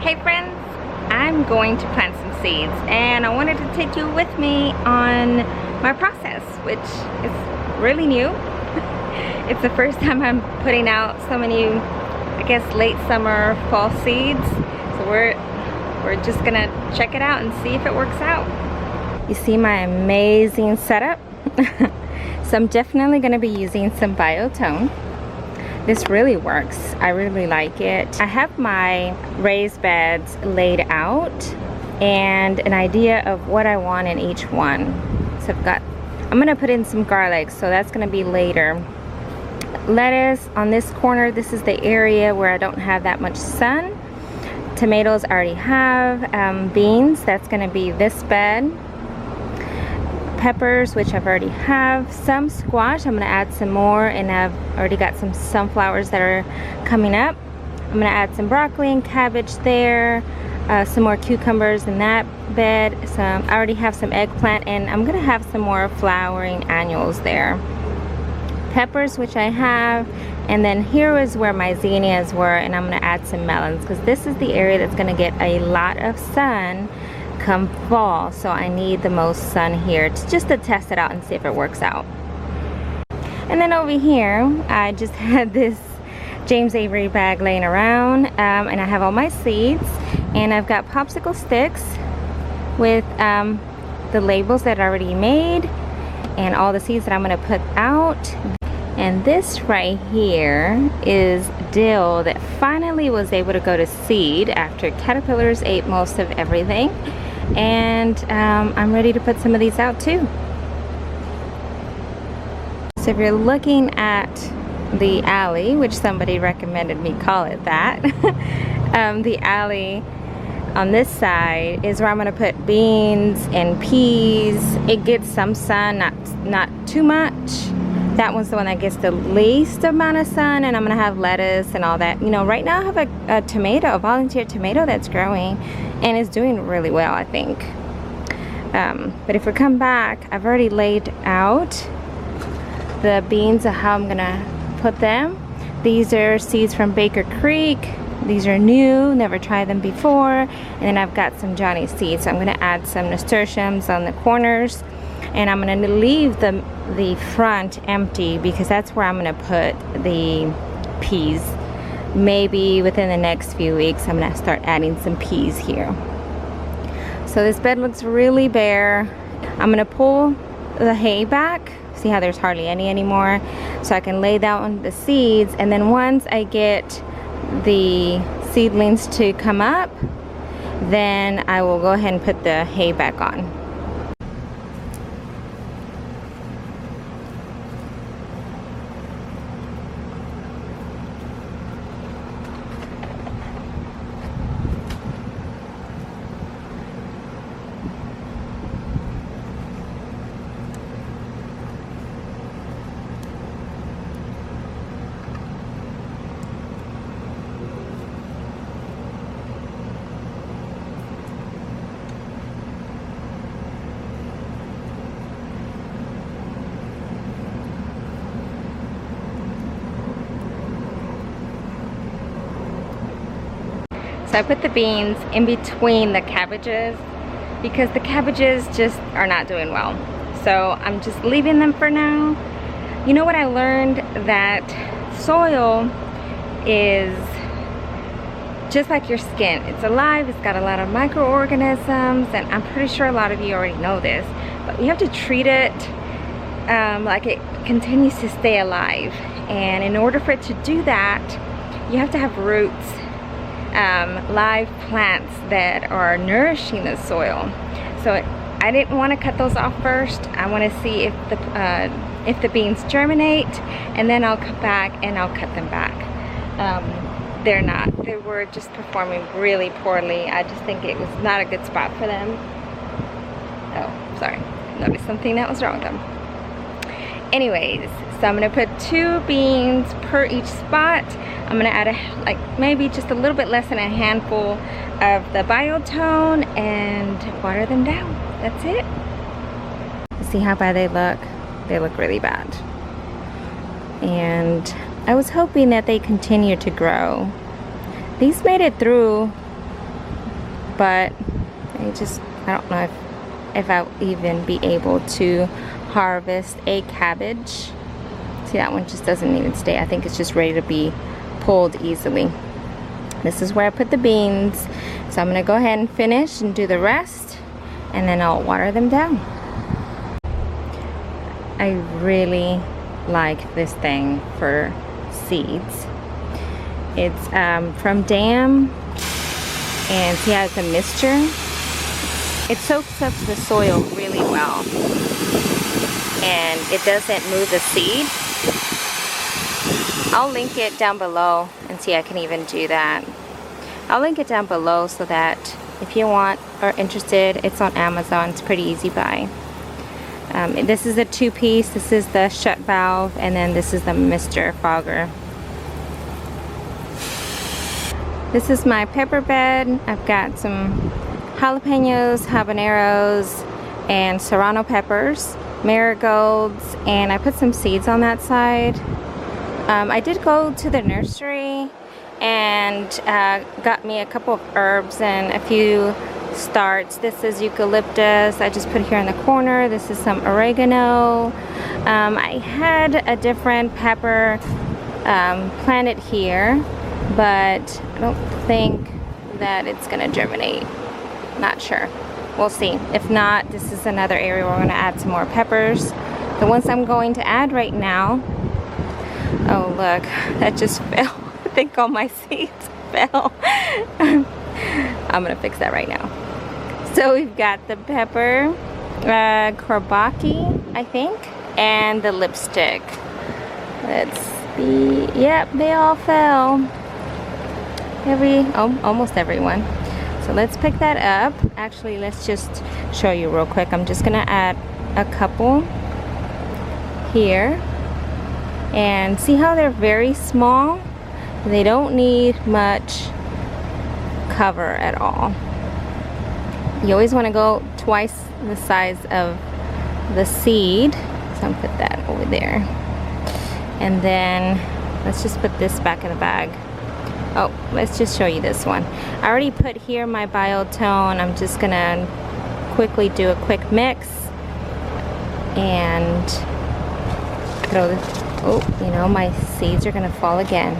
Hey friends, I'm going to plant some seeds and I wanted to take you with me on my process, which is really new. It's the first time I'm putting out so many, I guess, late summer, fall seeds. So we're just gonna check it out and see if it works out. You see my amazing setup? So I'm definitely gonna be using some biotone. This really works. I really like it. I have my raised beds laid out and an idea of what I want in each one. So I'm gonna put in some garlic, so that's gonna be later. Lettuce on this corner, this is the area where I don't have that much sun. Tomatoes I already have. Beans, that's gonna be this bed. Peppers, which I've already have. Some squash, I'm gonna add some more, and I've already got some sunflowers that are coming up. I'm gonna add some broccoli and cabbage there, some more cucumbers in that bed. I already have some eggplant, and I'm gonna have some more flowering annuals there. Peppers, which I have, and then here is where my zinnias were, and I'm gonna add some melons because this is the area that's gonna get a lot of sun come fall, so I need the most sun here just to test it out and see if it works out. And then over here I just had this James Avery bag laying around, and I have all my seeds, and I've got popsicle sticks with the labels that I already made and all the seeds that I'm going to put out. And this right here is dill that finally was able to go to seed after caterpillars ate most of everything. And I'm ready to put some of these out too. So if you're looking at the alley, which somebody recommended me call it that, the alley on this side is where I'm going to put beans and peas. It gets some sun, not too much. That one's the one that gets the least amount of sun, and I'm gonna have lettuce and all that. You know, right now I have a tomato, a volunteer tomato that's growing and is doing really well, I think. But if we come back, I've already laid out the beans of how I'm gonna put them. These are seeds from Baker Creek. These are new, never tried them before. And then I've got some Johnny seeds. So I'm gonna add some nasturtiums on the corners. And I'm gonna leave the front empty because that's where I'm gonna put the peas. Maybe within the next few weeks I'm gonna start adding some peas here. So this bed looks really bare. I'm gonna pull the hay back. See how there's hardly any anymore? So I can lay down the seeds, and then once I get the seedlings to come up, then I will go ahead and put the hay back on. So I put the beans in between the cabbages because the cabbages just are not doing well. So I'm just leaving them for now. You know what I learned? That soil is just like your skin. It's alive, it's got a lot of microorganisms, and I'm pretty sure a lot of you already know this, but you have to treat it like it continues to stay alive. And in order for it to do that, you have to have roots. Live plants that are nourishing the soil. So I didn't want to cut those off first. I want to see if the beans germinate, and then I'll come back and I'll cut them back. They're not. They were just performing really poorly. I just think it was not a good spot for them. Oh, sorry. Noticed something that was wrong with them. Anyways, so I'm gonna put 2 beans per each spot. I'm gonna add maybe just a little bit less than a handful of the biotone and water them down. That's it. See how bad they look? They look really bad. And I was hoping that they continue to grow. These made it through but I don't know if I'll even be able to harvest a cabbage. See, that one just doesn't even stay. I think it's just ready to be pulled easily. This is where I put the beans. So I'm gonna go ahead and finish and do the rest, and then I'll water them down. I really like this thing for seeds. It's from Dam, and see how it's a mixture? It soaks up the soil really well, and it doesn't move the seed. I'll link it down below, and see, I can even do that. I'll link it down below so that if you want or interested, it's on Amazon. It's pretty easy buy. This is a 2-piece. This is the shut valve, and then this is the Mr. Fogger. This is my pepper bed. I've got some jalapenos, habaneros, and serrano peppers, marigolds, and I put some seeds on that side. I did go to the nursery and got me a couple of herbs and a few starts. This is eucalyptus. I just put here in the corner. This is some oregano. I had a different pepper planted here, but I don't think that it's gonna germinate. Not sure. We'll see. If not, this is another area where we're gonna add some more peppers. The ones I'm going to add right now, oh look, that just fell. I think all my seeds fell. I'm gonna fix that right now. So we've got the pepper, Korbaki, I think, and the lipstick. Let's see. Yep, they all fell. Almost everyone. So let's pick that up. Actually, let's just show you real quick. I'm just gonna add a couple here. And see how they're very small? They don't need much cover at all. You always want to go twice the size of the seed. So I'm gonna put that over there. And then let's just put this back in the bag. Oh, let's just show you this one. I already put here my biotone. I'm just gonna quickly do a quick mix and throw this. Oh, you know, my seeds are gonna fall again.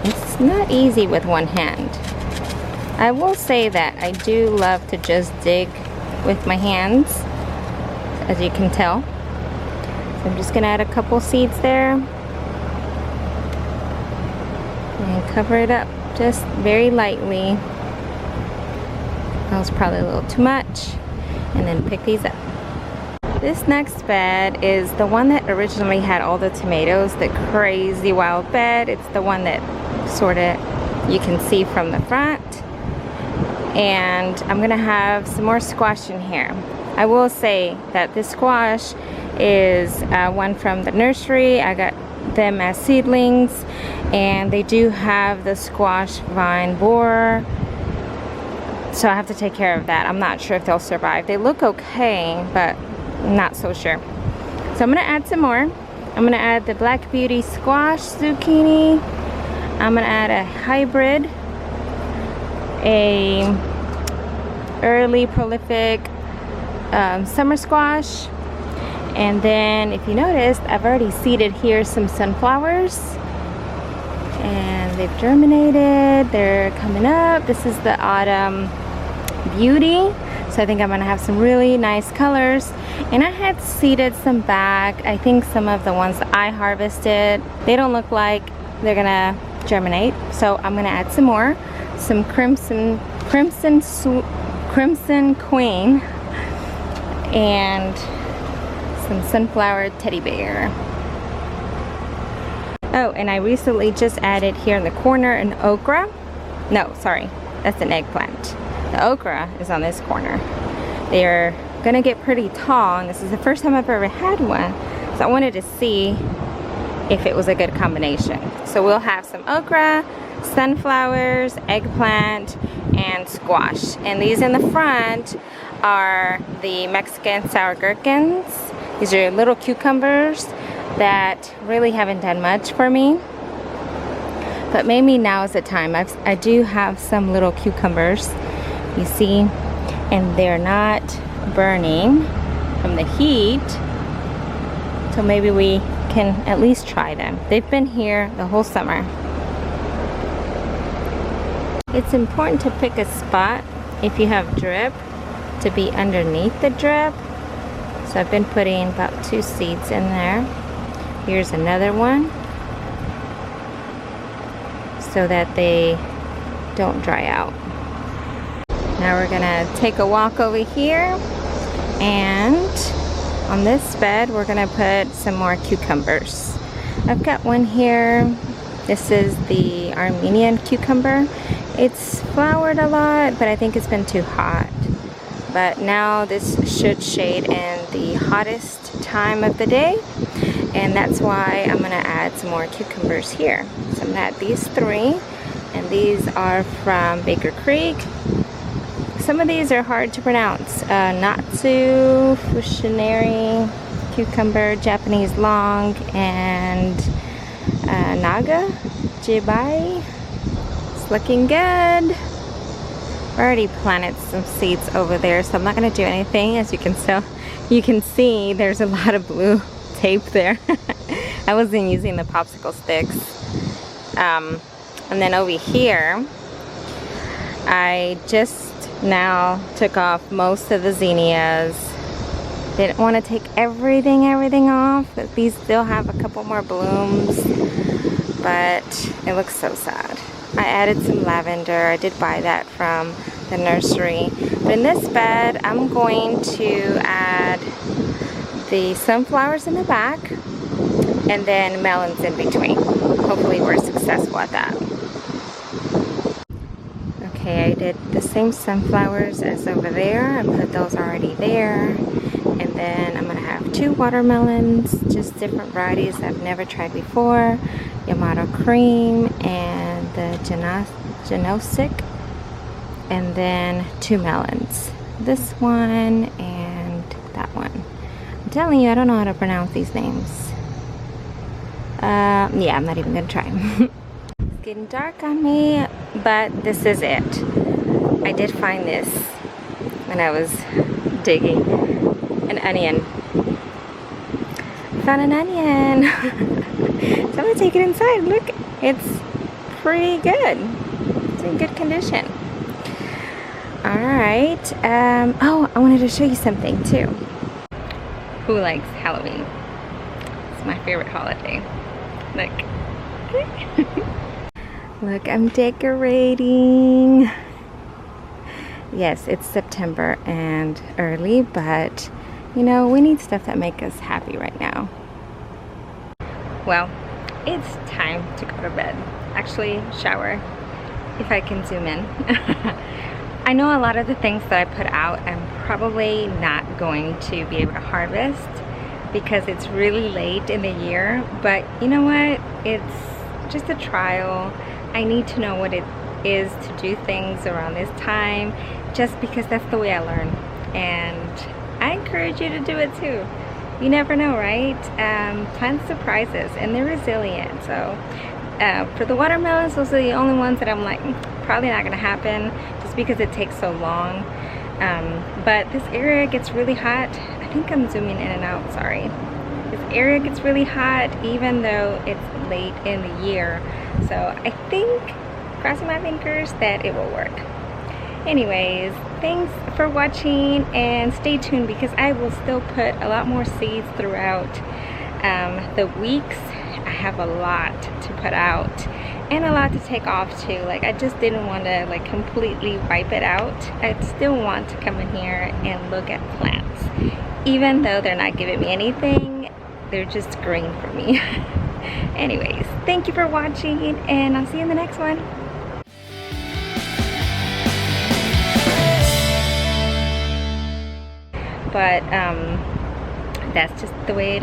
It's not easy with one hand. I will say that I do love to just dig with my hands, as you can tell. So I'm just gonna add a couple seeds there and cover it up just very lightly. That was probably a little too much. And then pick these up. This next bed is the one that originally had all the tomatoes, the crazy wild bed. It's the one that sort of you can see from the front. And I'm gonna have some more squash in here. I will say that this squash is one from the nursery. I got them as seedlings, and they do have the squash vine borer, so I have to take care of that. I'm not sure if they'll survive. They look okay, but not so sure. So I'm gonna add some more. I'm gonna add the Black Beauty squash zucchini. I'm gonna add a hybrid, a early prolific summer squash, and then if you noticed, I've already seeded here some sunflowers, and they've germinated. They're coming up. This is the autumn beauty. So I think I'm gonna have some really nice colors. And I had seeded some back. I think some of the ones that I harvested, they don't look like they're gonna germinate. So I'm gonna add some more. Some crimson queen and some sunflower teddy bear. Oh, and I recently just added here in the corner an okra. No, sorry, that's an eggplant. The okra is on this corner. They're gonna get pretty tall, and this is the first time I've ever had one, so I wanted to see if it was a good combination. So we'll have some okra, sunflowers, eggplant, and squash. And these in the front are the Mexican sour gherkins. These are little cucumbers that really haven't done much for me. But maybe now is the time. I do have some little cucumbers, you see, and they're not burning from the heat. So maybe we can at least try them. They've been here the whole summer. It's important to pick a spot if you have drip to be underneath the drip. So I've been putting about 2 seeds in there. Here's another one, so that they don't dry out. Now we're gonna take a walk over here, and on this bed we're gonna put some more cucumbers. I've got one here. This is the Armenian cucumber. It's flowered a lot, but I think it's been too hot. But now this should shade in the hottest time of the day, and that's why I'm gonna add some more cucumbers here. So I'm gonna add these 3, and these are from Baker Creek. Some of these are hard to pronounce. Natsu, Fushionary cucumber, Japanese long, and Naga Jibai. It's looking good. I already planted some seeds over there, so I'm not going to do anything. As you can see there's a lot of blue tape there. I wasn't using the popsicle sticks. And then over here, I just now took off most of the zinnias. Didn't want to take everything off, but these still have a couple more blooms, but it looks so sad. I added some lavender. I did buy that from the nursery. But in this bed, I'm going to add the sunflowers in the back and then melons in between. Hopefully we're successful at that. Okay, I did the same sunflowers as over there. I put those already there. And then I'm gonna have 2 watermelons, just different varieties I've never tried before. Yamato cream and the Genosic, and then 2 melons. This one and that one. I'm telling you, I don't know how to pronounce these names. Yeah, I'm not even gonna try. It's getting dark on me, but this is it. I did find this when I was digging. An onion. Found an onion. So I'm gonna take it inside. Look, it's pretty good. It's in good condition. Alright. Oh, I wanted to show you something too. Who likes Halloween? It's my favorite holiday. Look. Look, I'm decorating. Yes, it's September and early, but you know, we need stuff that makes us happy right now. Well, it's time to go to bed. Actually, shower, if I can zoom in. I know a lot of the things that I put out, I'm probably not going to be able to harvest because it's really late in the year, but you know what? It's just a trial. I need to know what it is to do things around this time, just because that's the way I learn. And I encourage you to do it too. You never know, right? Plant surprises, and they're resilient. So for the watermelons, those are the only ones that I'm like, probably not gonna happen just because it takes so long. But this area gets really hot. I think I'm zooming in and out, sorry. This area gets really hot even though it's late in the year. So I think, crossing my fingers, that it will work. Anyways, thanks for watching, and stay tuned because I will still put a lot more seeds throughout the weeks. I have a lot to put out and a lot to take off too. Like, I just didn't want to like completely wipe it out. I still want to come in here and look at plants. Even though they're not giving me anything, they're just green for me. Anyways, thank you for watching, and I'll see you in the next one. But that's just the way it